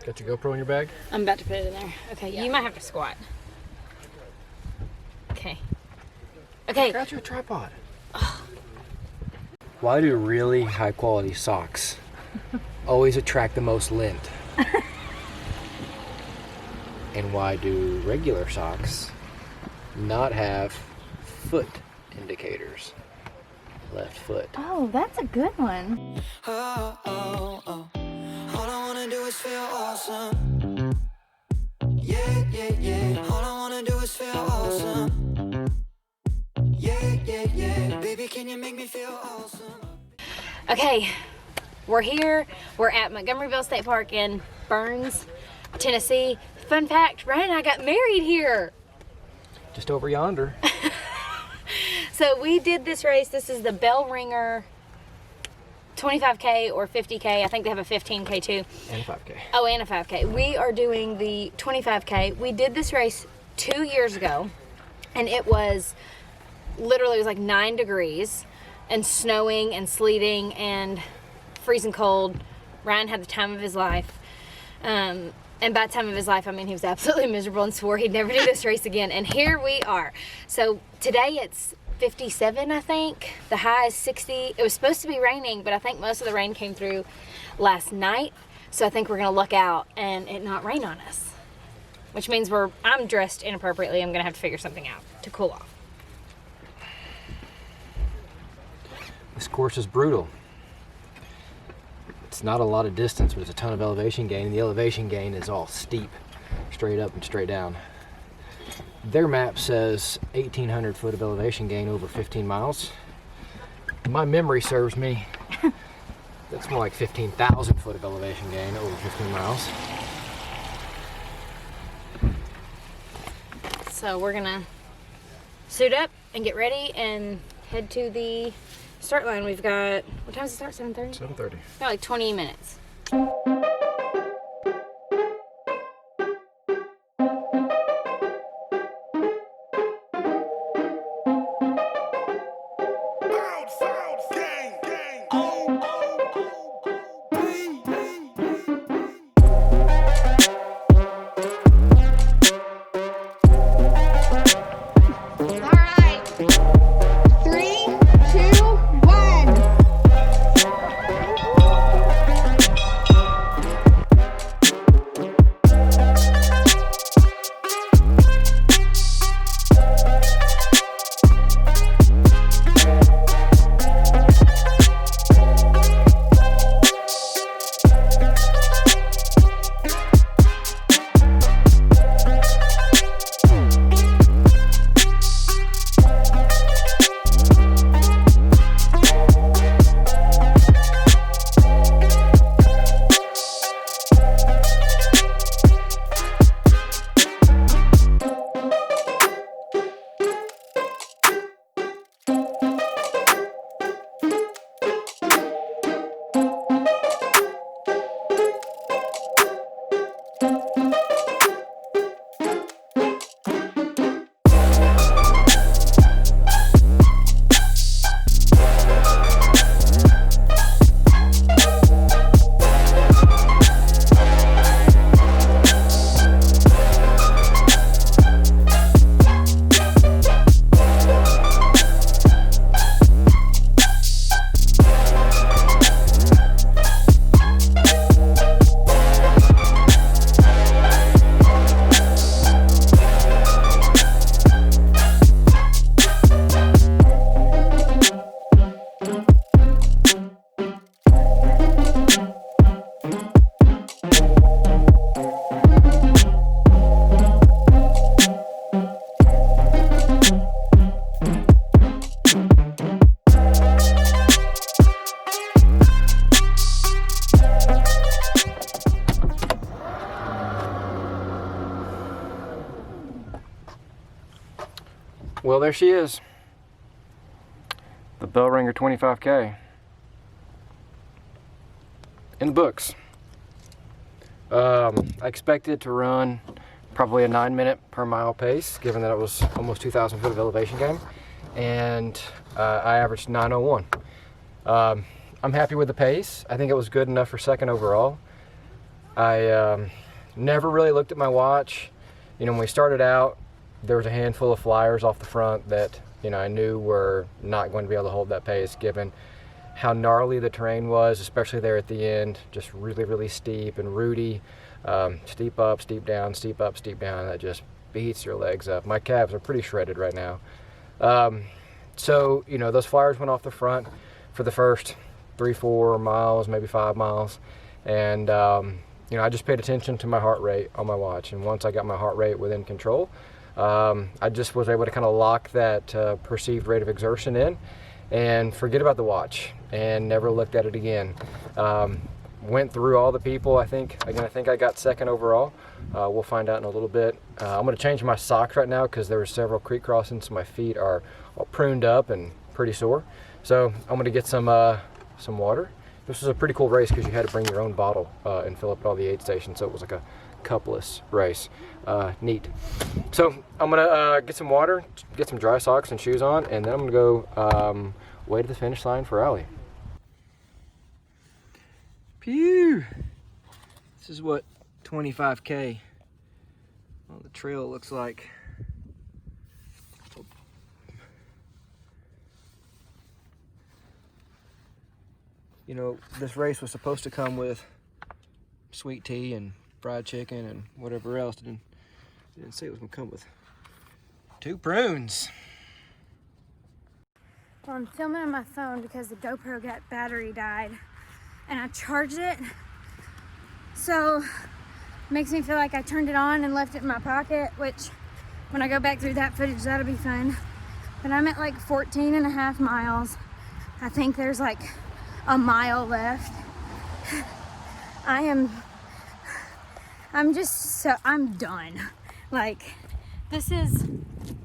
Got your GoPro in your bag? I'm about to put it in there. Okay, yeah. You might have to squat. Okay. Okay. I got you a tripod. Why do really high quality socks always attract the most lint? And why do regular socks not have foot indicators? Left foot. Oh, that's a good one. Oh, oh, oh. All I wanna do is feel awesome. Yeah, yeah, yeah. All I wanna do is feel awesome. Yeah, yeah, yeah. Baby, can you make me feel awesome? Okay, we're here. We're at Montgomery Bell State Park in Burns, Tennessee. Fun fact, Ryan and I got married here. Just over yonder. So we did this race. This is the Bellringer 25K or 50K. I think they have a 15K too. And a 5K. Oh, and a 5K. We are doing the 25K. We did this race 2 years ago, and it was literally, it was like 9 degrees and snowing and sleeting and freezing cold. Ryan had the time of his life. And by the time of his life, I mean he was absolutely miserable and swore he'd never do this race again. And here we are. So today it's 57, I think. The high is 60. It was supposed to be raining, but I think most of the rain came through last night. So I think we're gonna luck out and it not rain on us. Which means I'm dressed inappropriately. I'm gonna have to figure something out to cool off. This course is brutal. It's not a lot of distance, but it's a ton of elevation gain, and the elevation gain is all steep, straight up and straight down. Their map says 1,800 foot of elevation gain over 15 miles. My memory serves me. That's more like 15,000 foot of elevation gain over 15 miles. So we're gonna suit up and get ready and head to the start line. We've got, what time does it start? 7:30? 7:30. Got like 20 minutes. Well, there she is. The Bellringer 25K. In the books. I expected to run probably a 9-minute per mile pace, given that it was almost 2,000 foot of elevation gain, and I averaged 9:01. I'm happy with the pace. I think it was good enough for second overall. I never really looked at my watch. You know, when we started out, there was a handful of flyers off the front that, you know, I knew were not going to be able to hold that pace given how gnarly the terrain was, especially there at the end. Just really, really steep and rooty. Steep up, steep down, steep up, steep down. That just beats your legs up. My calves are pretty shredded right now. So, you know, those flyers went off the front for the first 3-4 miles, maybe 5 miles. And, you know, I just paid attention to my heart rate on my watch. And once I got my heart rate within control, I just was able to kind of lock that perceived rate of exertion in and forget about the watch and never looked at it again. Went through all the people. I think I got second overall. We'll find out in a little bit. I'm going to change my socks right now because there were several creek crossings, so my feet are all pruned up and pretty sore. So I'm going to get some water. This was a pretty cool race because you had to bring your own bottle and fill up at all the aid stations, so it was like a cupless race. Neat. So I'm going to get some water, get some dry socks and shoes on, and then I'm going to go way to the finish line for Allie. Pew! This is what 25K on the trail looks like. You know, this race was supposed to come with sweet tea and fried chicken and whatever else. It didn't say it was gonna come with 2 prunes. Well, I'm filming on my phone because the GoPro battery died and I charged it. So it makes me feel like I turned it on and left it in my pocket, which when I go back through that footage, that'll be fun. But I'm at like 14.5 miles. I think there's like a mile left. I'm done. Like, this is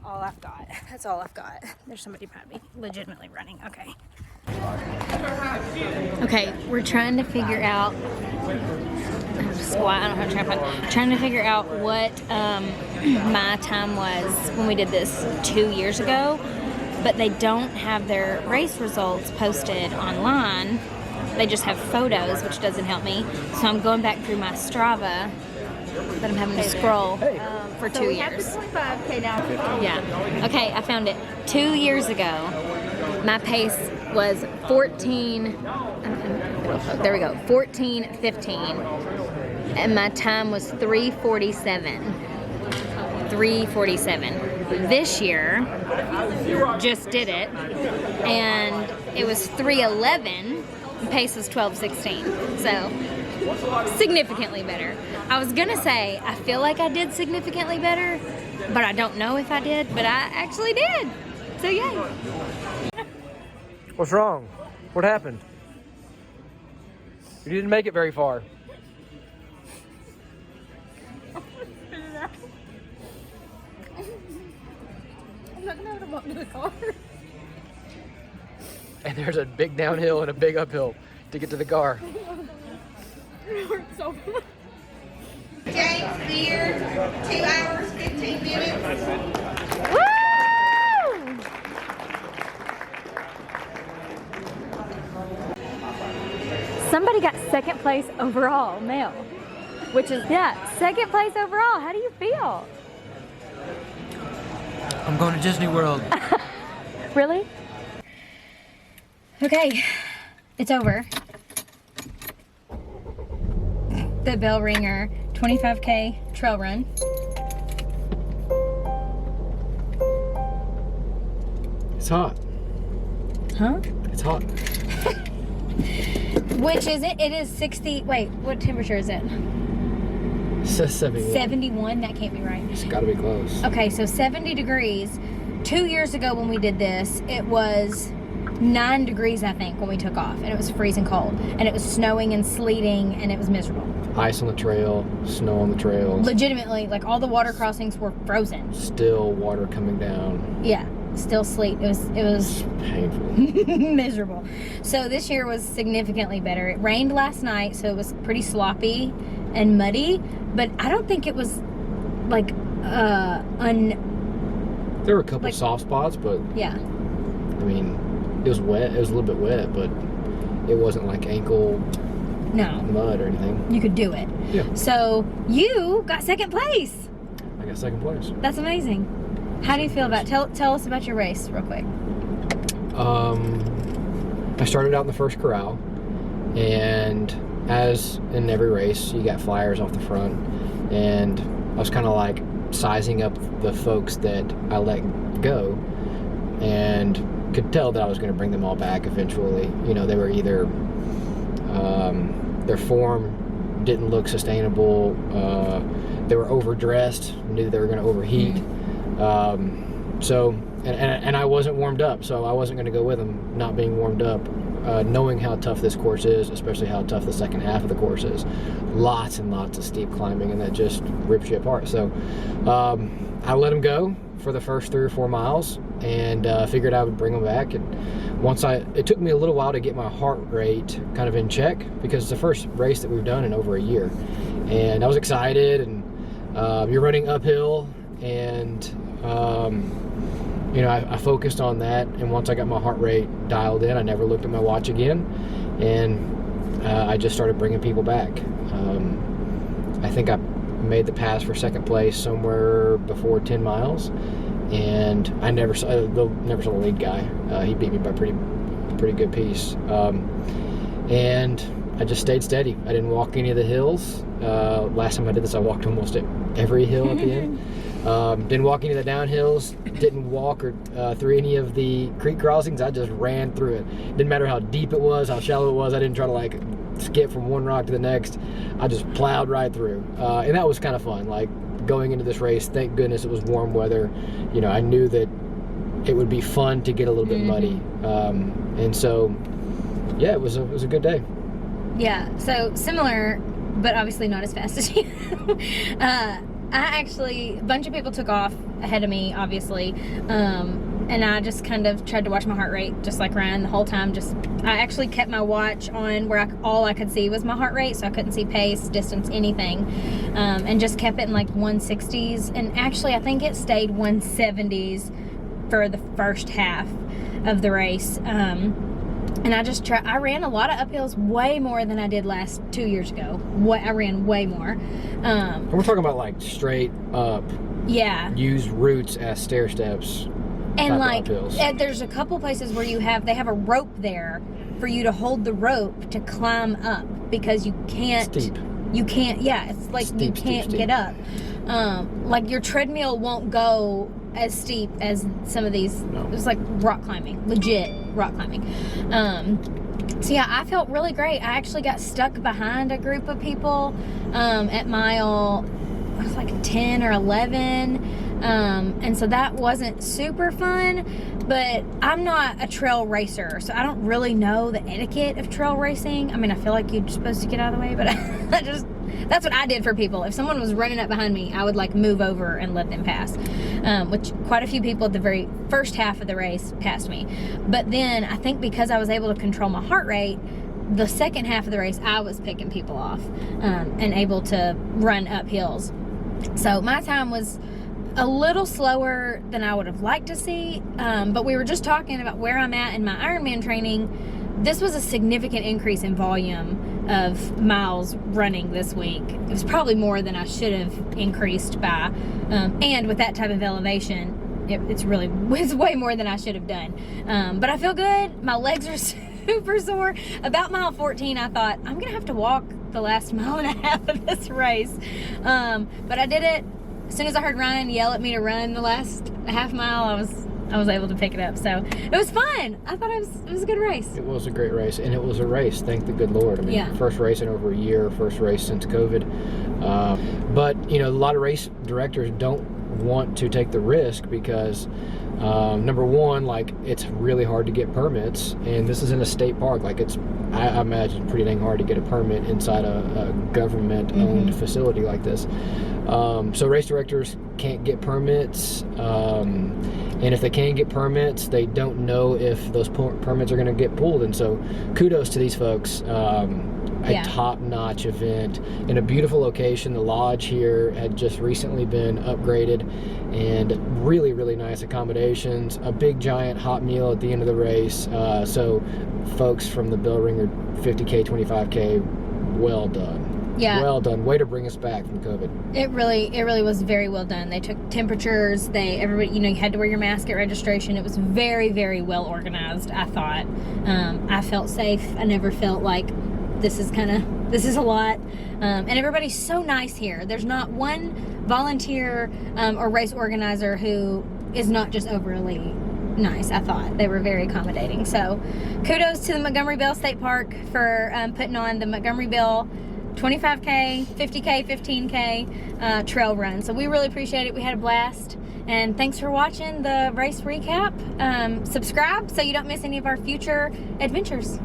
all I've got. That's all I've got. There's somebody behind me legitimately running. Okay. Okay, we're trying to figure out. Squat. I don't know how to trying to figure out what my time was when we did this 2 years ago, but they don't have their race results posted online. They just have photos, which doesn't help me. So I'm going back through my Strava that I'm having to scroll for 2 years. 25K now. Yeah. Okay, I found it. 2 years ago, my pace was 14. There we go. 14:15, and my time was 3:47. 3:47. This year, just did it, and it was 3:11. Pace was 12:16. So significantly better. I was gonna say I feel like I did significantly better, but I don't know if I did. But I actually did. So yay. What's wrong? What happened? You didn't make it very far. I'm not gonna have to walk to the car. And there's a big downhill and a big uphill to get to the car. It hurts so much. James Beard, 2 hours, 15 minutes. Woo! Somebody got second place overall, male. Which is, second place overall. How do you feel? I'm going to Disney World. Really? Okay, it's over. The Bellringer 25K trail run. It's hot. Huh? It's hot. Which is it? It is 60. Wait, what temperature is it? It says 71. 71? That can't be right. It's gotta be close. Okay, so 70 degrees. 2 years ago when we did this, it was 9 degrees, I think, when we took off. And it was freezing cold. And it was snowing and sleeting, and it was miserable. Ice on the trail, snow on the trails. Legitimately, like all the water crossings were frozen. Still water coming down. Yeah, still sleet. It was Painful. miserable. So this year was significantly better. It rained last night, so it was pretty sloppy and muddy, but I don't think it was like There were a couple soft spots, but yeah. I mean, it was wet. It was a little bit wet, but it wasn't like ankle No. mud or anything. You could do it. Yeah. So you got second place. I got second place. That's amazing. How do you feel about? Tell us about your race real quick. I started out in the first corral, and as in every race, you got flyers off the front, and I was kind of like sizing up the folks that I let go, and could tell that I was going to bring them all back eventually. You know, they were either their form didn't look sustainable, they were overdressed, knew they were going to overheat. So and I wasn't warmed up, so I wasn't going to go with them not being warmed up, knowing how tough this course is, especially how tough the second half of the course is. Lots and lots of steep climbing, and that just rips you apart. So I let them go for the first 3 or 4 miles, and figured I would bring them back. And it took me a little while to get my heart rate kind of in check, because it's the first race that we've done in over a year, and I was excited. And you're running uphill, and you know, I focused on that, and once I got my heart rate dialed in, I never looked at my watch again, and I just started bringing people back. I think I made the pass for second place somewhere before 10 miles, and I never saw the lead guy. He beat me by a pretty good piece, and I just stayed steady. I didn't walk any of the hills. Last time I did this, I walked almost every hill at the end. Didn't walk any of the downhills, didn't walk through any of the creek crossings. I just ran through it. Didn't matter how deep it was, how shallow it was. I didn't try to like skip from one rock to the next. I just plowed right through, and that was kind of fun. Like, going into this race, thank goodness it was warm weather. You know, I knew that it would be fun to get a little bit muddy, and so yeah, it was a good day. Yeah, so similar, but obviously not as fast as you. A bunch of people took off ahead of me, obviously, and I just kind of tried to watch my heart rate, just like Ryan, the whole time. I actually kept my watch on where all I could see was my heart rate, so I couldn't see pace, distance, anything, and just kept it in like 160s, and actually I think it stayed 170s for the first half of the race. And I ran a lot of uphills, way more than I did last 2 years ago. I ran way more. And we're talking about like straight up. Yeah. Use roots as stair steps. And like, there's a couple places where they have a rope there for you to hold the rope to climb up, because you can't. Steep. You can't. Yeah, it's like steep, you can't steep. get up. Like your treadmill won't go as steep as some of these. No. It's like rock climbing, legit rock climbing. So yeah, I felt really great. I actually got stuck behind a group of people at mile, it was like 10 or 11. And so that wasn't super fun, but I'm not a trail racer, so I don't really know the etiquette of trail racing. I mean, I feel like you're supposed to get out of the way, but that's what I did for people. If someone was running up behind me, I would like move over and let them pass, which quite a few people at the very first half of the race passed me. But then I think because I was able to control my heart rate, the second half of the race, I was picking people off and able to run up hills. So my time was a little slower than I would have liked to see, but we were just talking about where I'm at in my Ironman training. This was a significant increase in volume of miles running this week. It was probably more than I should have increased by, and with that type of elevation, it's way more than I should have done. But I feel good. My legs are super sore. About mile 14, I thought, I'm gonna have to walk the last mile and a half of this race, but I did it. As soon as I heard Ryan yell at me to run the last half mile, I was able to pick it up. So it was fun. I thought it was a good race. It was a great race, and it was a race, thank the good Lord. I mean, yeah. First race in over a year, first race since COVID. But you know, a lot of race directors don't want to take the risk because number one, like, it's really hard to get permits, and this is in a state park. Like, I imagine pretty dang hard to get a permit inside a government-owned facility like this. So race directors can't get permits, and if they can get permits, they don't know if those permits are going to get pulled. And so kudos to these folks. A top-notch event in a beautiful location. The lodge here had just recently been upgraded, and really, really nice accommodations. A big giant hot meal at the end of the race. So folks from the Bellringer 25K well done. Yeah. Well done. Way to bring us back from COVID. It really was very well done. They took temperatures. Everybody, you had to wear your mask at registration. It was very, very well organized, I thought. I felt safe. I never felt like this is a lot. And everybody's so nice here. There's not one volunteer or race organizer who is not just overly nice. I thought they were very accommodating. So kudos to the Montgomery Bell State Park for putting on the Montgomery Bell 25K, 50K, 15K trail run. So we really appreciate it. We had a blast. And thanks for watching the race recap. Subscribe so you don't miss any of our future adventures.